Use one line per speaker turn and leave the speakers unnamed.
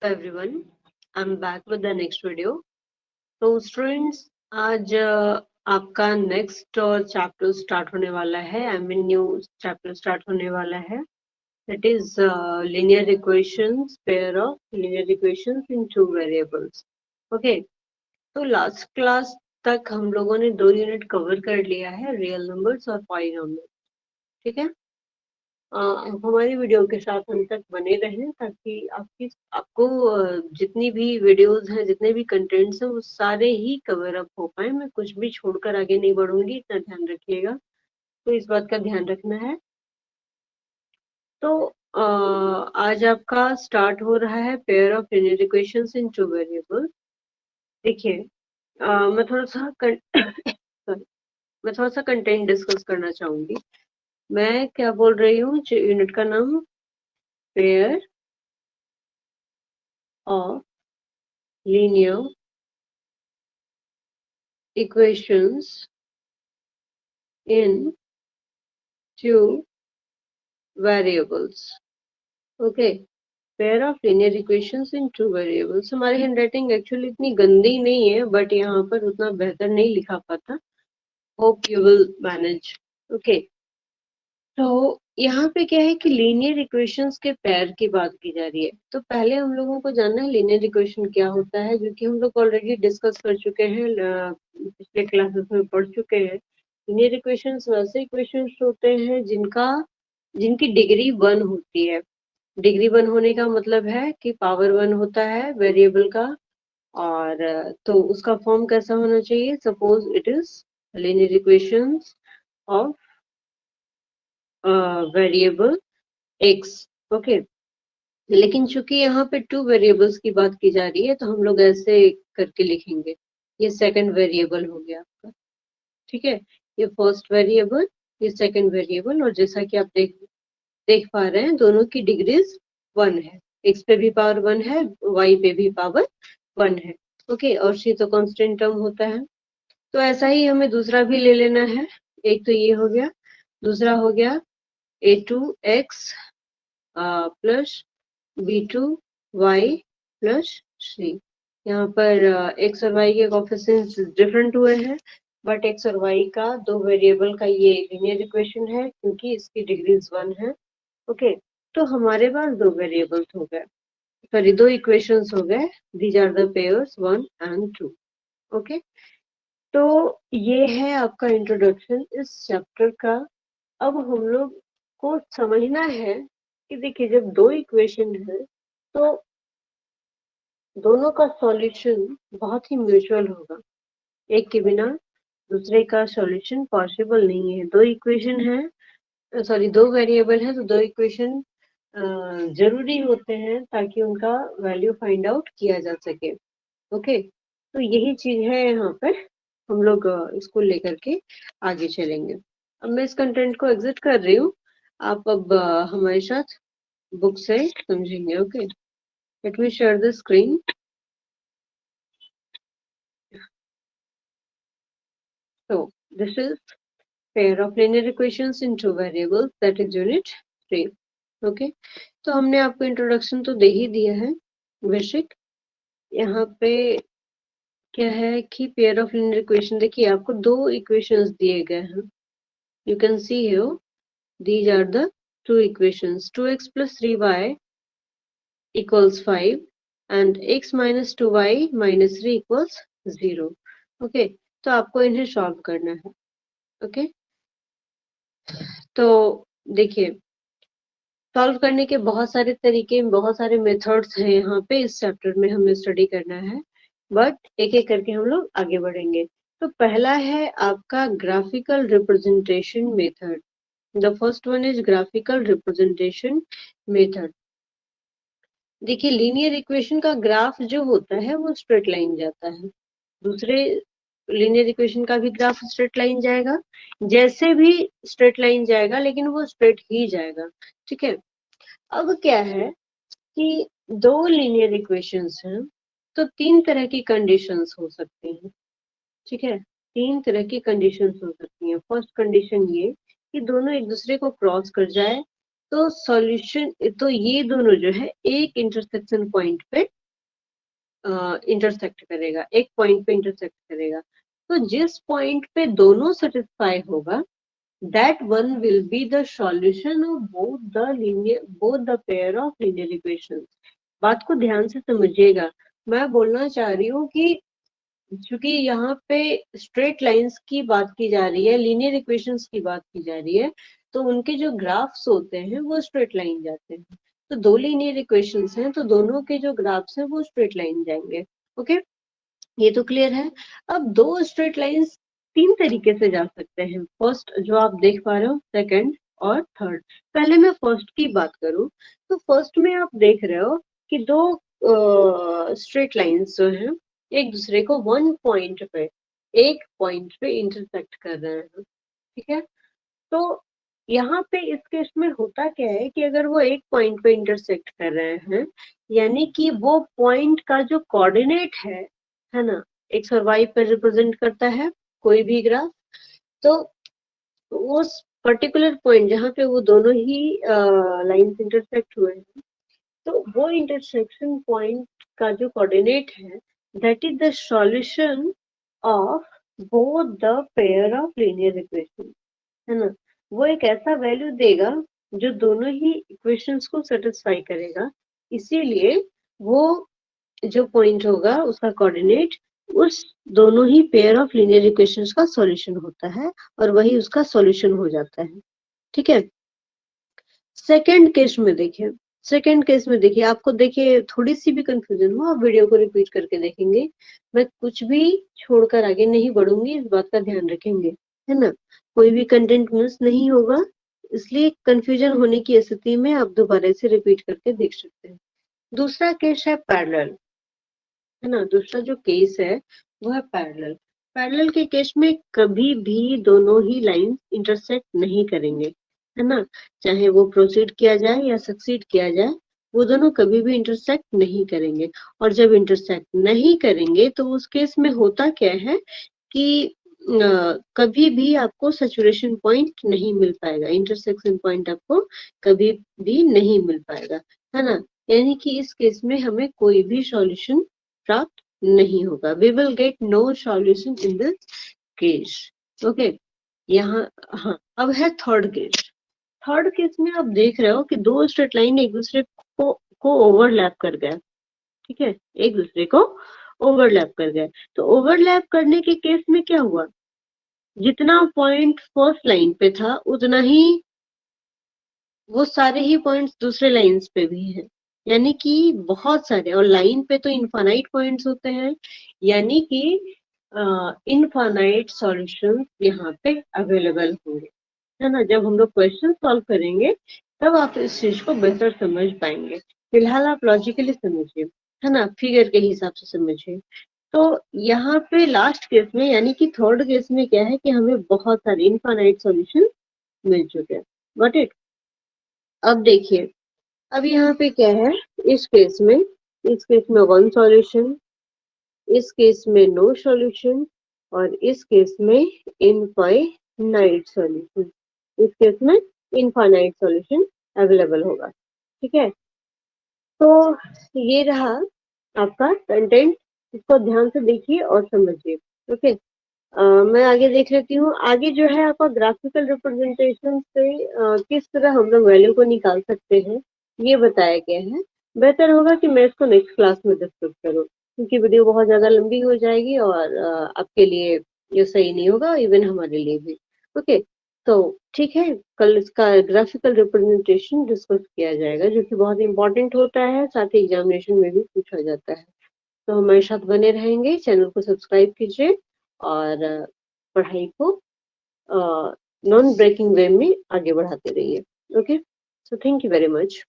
everyone, I'm back with the next video. तो students आज आपका नेक्स्ट चैप्टर स्टार्ट होने वाला है। I mean new chapter start होने वाला है। That is linear equations, pair of linear equations in two variables. Okay, तो लास्ट क्लास तक हम लोगों ने 2 यूनिट कवर कर लिया है, रियल नंबर्स और पॉलिनोमियल। ठीक है, आप हमारी वीडियो के साथ अंत तक बने रहें ताकि आपको जितनी भी वीडियोस हैं, जितने भी कंटेंट्स हैं, वो सारे ही कवर अप हो पाए। मैं कुछ भी छोड़कर आगे नहीं बढ़ूंगी, इतना ध्यान रखिएगा। तो इस बात का ध्यान रखना है। तो आज आपका स्टार्ट हो रहा है pair of linear equations in two variable. देखिए, मैं थोड़ा सा sorry, मैं थोड़ा सा कंटेंट डिस्कस करना चाहूंगी। मैं क्या बोल रही हूँ, यूनिट का नाम pair of linear equations in two variables. Okay, pair of linear equations in two variables. हमारी हैंडराइटिंग एक्चुअली इतनी गंदी नहीं है, बट यहाँ पर उतना बेहतर नहीं लिखा पाता। Hope you will manage. Okay, तो यहाँ पे क्या है कि लीनियर इक्वेशंस के पेयर की बात की जा रही है। तो पहले हम लोगों को जानना है लीनियर इक्वेशन क्या होता है, जो कि हम लोग ऑलरेडी डिस्कस कर चुके हैं, पिछले क्लासेस में पढ़ चुके हैं। लीनियर इक्वेशंस वैसे इक्वेशंस होते हैं जिनकी डिग्री 1 होती है। डिग्री 1 होने का मतलब है कि पावर 1 होता है वेरिएबल का। और तो उसका फॉर्म कैसा होना चाहिए? Suppose it is linear equations of variable x। Okay, लेकिन चूंकि यहाँ पे 2 वेरिएबल्स की बात की जा रही है, तो हम लोग ऐसे करके लिखेंगे। ये सेकंड वेरिएबल हो गया आपका। ठीक है, ये फर्स्ट वेरिएबल, ये सेकंड वेरिएबल। और जैसा कि आप देख पा रहे हैं, दोनों की डिग्रीज 1 है। x पे भी पावर 1 है, y पे भी पावर 1 है। ओके, और c तो कांस्टेंट टर्म होता है। तो ऐसा ही हमें दूसरा भी ले लेना है। एक तो ये हो गया, दूसरा हो गया a2x plus b2y plus c। यहाँ पर x और y के कोफिशिएंट्स डिफरेंट हुए हैं, बट x और y का दो वेरिएबल का ये लीनियर इक्वेशन है, क्योंकि इसकी डिग्रीज 1 है। ओके, तो हमारे पास दो वेरिएबल्स हो गए, सॉरी दो इक्वेशंस हो गए। These are the pairs 1 and 2। Okay, तो ये है आपका इंट्रोडक्शन इस चैप्टर का। अब हम लोग को समझना है कि देखिए, जब दो इक्वेशन है तो दोनों का सॉल्यूशन बहुत ही म्यूचुअल होगा। एक के बिना दूसरे का सॉल्यूशन पॉसिबल नहीं है। दो इक्वेशन है, सॉरी दो वेरिएबल है, तो दो इक्वेशन जरूरी होते हैं ताकि उनका वैल्यू फाइंड आउट किया जा सके। ओके, तो यही चीज है यहाँ पर। हम लोग इसको लेकर के आगे चलेंगे। अब मैं इस कंटेंट को एग्जिट कर रही हूँ। आप अब हमारे साथ बुक से समझेंगे। Okay, let me share the screen. So this is pair of linear equations in two variables, that is unit 3. Okay, तो हमने आपको इंट्रोडक्शन तो दे ही दिया है बेसिक। यहाँ पे क्या है कि पेयर ऑफ लिनियर इक्वेशन, देखिए आपको दो इक्वेशंस दिए गए हैं। You can see here these are the two equations, 2x plus 3y equals 5 and x minus 2y minus 3 equals 0. Okay, तो आपको इन्हें सॉल्व करना है। ओके, तो देखिए, सॉल्व करने के बहुत सारे तरीके, बहुत सारे मेथड्स हैं यहाँ पे। इस चैप्टर में हमें स्टडी करना है, बट एक एक करके हम लोग आगे बढ़ेंगे। तो पहला है आपका graphical representation method. The first one is graphical representation method. देखिए, लीनियर इक्वेशन का ग्राफ जो होता है वो स्ट्रेट लाइन जाता है। दूसरे लीनियर इक्वेशन का भी ग्राफ स्ट्रेट लाइन जाएगा, जैसे भी स्ट्रेट लाइन जाएगा, लेकिन वो स्ट्रेट ही जाएगा। ठीक है, अब क्या है कि दो लीनियर इक्वेशंस हैं, तो तीन तरह की कंडीशंस हो सकती हैं। ठीक है, तीन तरह की कंडीशंस हो सकती हैं। फर्स्ट कंडीशन ये कि दोनों एक दूसरे को क्रॉस कर जाए, तो सॉल्यूशन, तो ये दोनों जो है एक इंटरसेक्शन पॉइंट पे इंटरसेक्ट करेगा, एक पॉइंट पे इंटरसेक्ट करेगा। तो जिस पॉइंट पे दोनों सेटिस्फाई होगा, that one will be the solution of both the pair of linear equations। बात को ध्यान से समझिएगा। मैं बोलना चाह रही हूँ कि क्योंकि यहाँ पे स्ट्रेट लाइंस की बात की जा रही है, लीनियर इक्वेशंस की बात की जा रही है, तो उनके जो ग्राफ्स होते हैं वो स्ट्रेट लाइन जाते हैं। तो दो लीनियर इक्वेशंस हैं, तो दोनों के जो ग्राफ्स हैं वो स्ट्रेट लाइन जाएंगे। ओके, ये तो क्लियर है। अब दो स्ट्रेट लाइंस तीन तरीके से जा सकते हैं। फर्स्ट जो आप देख पा रहे हो, सेकंड और थर्ड। पहले मैं फर्स्ट की बात करूं तो फर्स्ट में आप देख रहे हो कि दो स्ट्रेट लाइंस जो हैं एक दूसरे को एक पॉइंट पे इंटरसेक्ट कर रहे हैं। ठीक है, तो यहाँ पे इस केस में होता क्या है कि अगर वो एक पॉइंट पे इंटरसेक्ट कर रहे हैं, यानी कि वो पॉइंट का जो कोऑर्डिनेट है ना, एक्स और वाई पर रिप्रेजेंट करता है कोई भी ग्राफ, तो उस पर्टिकुलर पॉइंट जहाँ पे वो दोनों ही लाइंस इंटरसेक्ट हुए हैं, तो वो इंटरसेक्शन पॉइंट का जो कोऑर्डिनेट है, that is the solution of both the pair of linear equation, है ना। वो एक ऐसा वैल्यू देगा जो दोनों ही इक्वेशंस को सेटिस्फाई करेगा। इसीलिए वो जो पॉइंट होगा उसका कोऑर्डिनेट उस दोनों ही पेयर ऑफ लीनियर इक्वेशंस का सॉल्यूशन होता है और वही उसका सॉल्यूशन हो जाता है। ठीक है, सेकंड केस में देखिए, आपको देखिए थोड़ी सी भी कंफ्यूजन हो आप वीडियो को रिपीट करके देखेंगे। मैं कुछ भी छोड़कर आगे नहीं बढ़ूंगी, इस बात का ध्यान रखेंगे, है ना। कोई भी कंटेंट मिस नहीं होगा, इसलिए कंफ्यूजन होने की स्थिति में आप दोबारा से रिपीट करके देख सकते हैं। दूसरा केस है पैरेलल, है ना। दूसरा जो केस है वो है पैरेलल। पैरेलल के केस में कभी भी दोनों ही लाइन इंटरसेक्ट नहीं करेंगे, है ना। चाहे वो प्रोसीड किया जाए या सक्सीड किया जाए, वो दोनों कभी भी इंटरसेक्ट नहीं करेंगे। और जब इंटरसेक्ट नहीं करेंगे तो उस केस में होता क्या है कि कभी भी आपको सैचुरेशन पॉइंट नहीं मिल पाएगा, इंटरसेक्शन पॉइंट आपको कभी भी नहीं मिल पाएगा, है ना। यानी कि इस केस में हमें कोई भी सॉल्यूशन प्राप्त नहीं होगा। We will get no solution in this case. Okay, यहाँ हाँ, अब है थर्ड केस। थर्ड केस में आप देख रहे हो कि दो स्ट्रेट लाइन एक दूसरे को ओवरलैप कर गया। ठीक है, एक दूसरे को ओवरलैप कर गए। तो ओवरलैप करने के केस में क्या हुआ, जितना पॉइंट फर्स्ट लाइन पे था उतना ही वो सारे ही पॉइंट्स दूसरे लाइंस पे भी हैं, यानी कि बहुत सारे। और लाइन पे तो इनफाइनाइट पॉइंट्स होते हैं, यानी कि इनफाइनाइट सॉल्यूशंस यहाँ पे अवेलेबल होंगे, है ना। जब हम लोग क्वेश्चन सॉल्व करेंगे तब आप इस चीज को बेहतर समझ पाएंगे। फिलहाल आप लॉजिकली समझिए, है ना, फिगर के हिसाब से समझिए। तो यहाँ पे लास्ट केस में यानी कि थर्ड केस में क्या है कि हमें बहुत सारे इनफाइनाइट सॉल्यूशन मिल चुके हैं। Got it. अब देखिए, अब यहाँ पे क्या है, इस केस में वन सॉल्यूशन, इस केस में नो सॉल्यूशन, और इस केस में इनफाइनाइट सॉल्यूशन। इस केस में इनफाइनाइट सॉल्यूशन अवेलेबल होगा। ठीक है, तो ये रहा आपका कंटेंट। इसको ध्यान से देखिए और समझिए। ओके, मैं आगे देख लेती हूँ। आगे जो है आपका ग्राफिकल रिप्रेजेंटेशन से किस तरह हम लोग वैल्यू को निकाल सकते हैं ये बताया गया है। बेहतर होगा कि मैं इसको नेक्स्ट क्लास में डिस्कस करूँ, क्योंकि वीडियो बहुत ज्यादा लंबी हो जाएगी और आपके लिए ये सही नहीं होगा, इवन हमारे लिए भी। ओके, तो ठीक है, कल इसका ग्राफिकल रिप्रेजेंटेशन डिस्कस किया जाएगा, जो कि बहुत इंपॉर्टेंट होता है, साथ ही एग्जामिनेशन में भी पूछा जाता है। तो हमारे साथ बने रहेंगे, चैनल को सब्सक्राइब कीजिए और पढ़ाई को नॉन ब्रेकिंग वे में आगे बढ़ाते रहिए। Okay, so thank you very much.